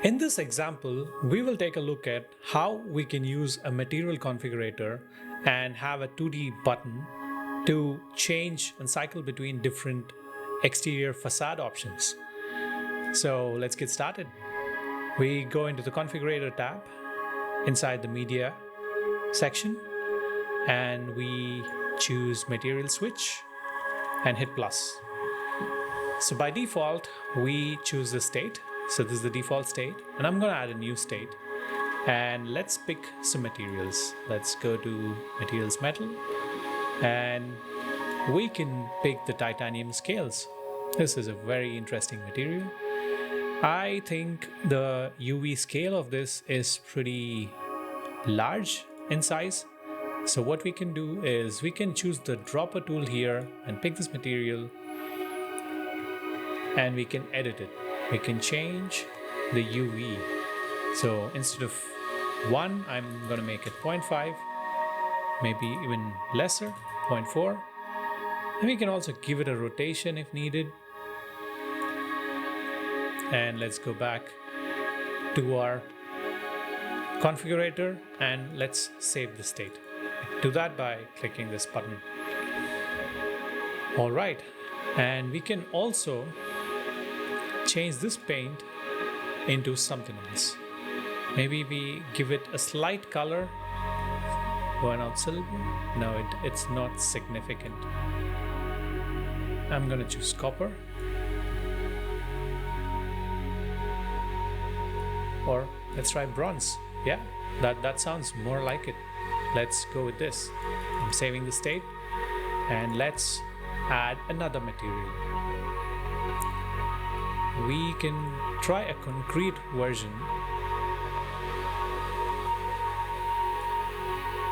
In this example, we will take a look at how we can use a material configurator and have a 2D button to change and cycle between different exterior facade options. So let's get started. We go into the Configurator tab inside the Media section and we choose Material Switch and hit plus. So by default, we choose the state. So this is the default state, and I'm going to add a new state. And let's pick some materials. Let's go to Materials Metal, and we can pick the titanium scales. This is a very interesting material. I think the UV scale of this is pretty large in size. So what we can do is we can choose the dropper tool here and pick this material, and we can edit it. We can change the UV. So instead of 1, I'm going to make it 0.5, maybe even lesser, 0.4. And we can also give it a rotation if needed. And let's go back to our configurator and let's save the state. Do that by clicking this button. All right, and we can also change this paint into something else. Maybe we give it a slight color. Why not silver? No, it's not significant. I'm gonna choose copper. Or let's try bronze. Yeah, that sounds more like it. Let's go with this. I'm saving the state and let's add another material. We can try a concrete version.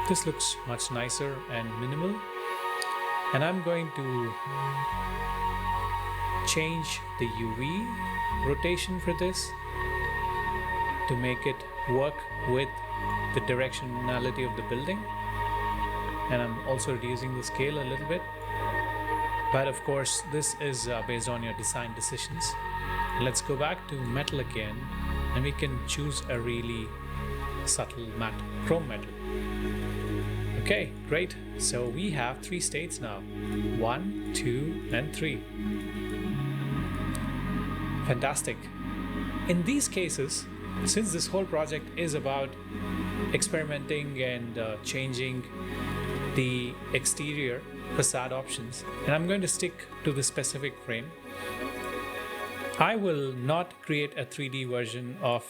This looks much nicer and minimal. And I'm going to change the UV rotation for this to make it work with the directionality of the building. And I'm also reducing the scale a little bit. But of course, this is based on your design decisions. Let's go back to metal again, and we can choose a really subtle matte chrome metal. Okay, great. So we have 3 states now. 1, 2, and 3. Fantastic. In these cases, since this whole project is about experimenting and changing the exterior facade options, and I'm going to stick to the specific frame, I will not create a 3D version of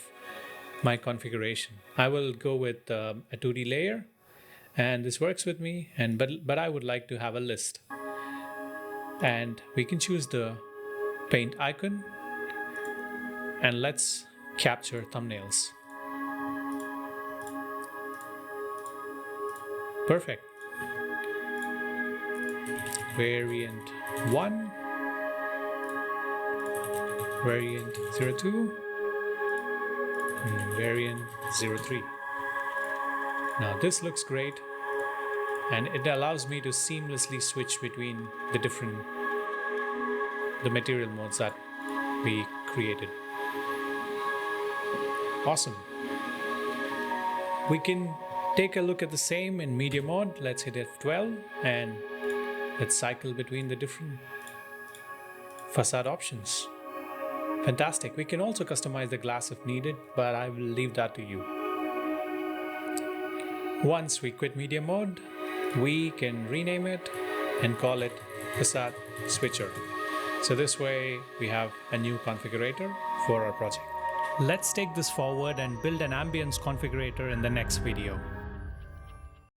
my configuration. I will go with a 2D layer, and this works with me. But I would like to have a list, and we can choose the paint icon, and let's capture thumbnails. Perfect. Variant 1. Variant 02 and variant 03. Now this looks great, and it allows me to seamlessly switch between the material modes that we created. Awesome. We can take a look at the same in media mode. Let's hit F12 and let's cycle between the different facade options. Fantastic. We can also customize the glass if needed, but I will leave that to you. Once we quit media mode, we can rename it and call it Facade Switcher. So this way we have a new configurator for our project. Let's take this forward and build an ambience configurator in the next video.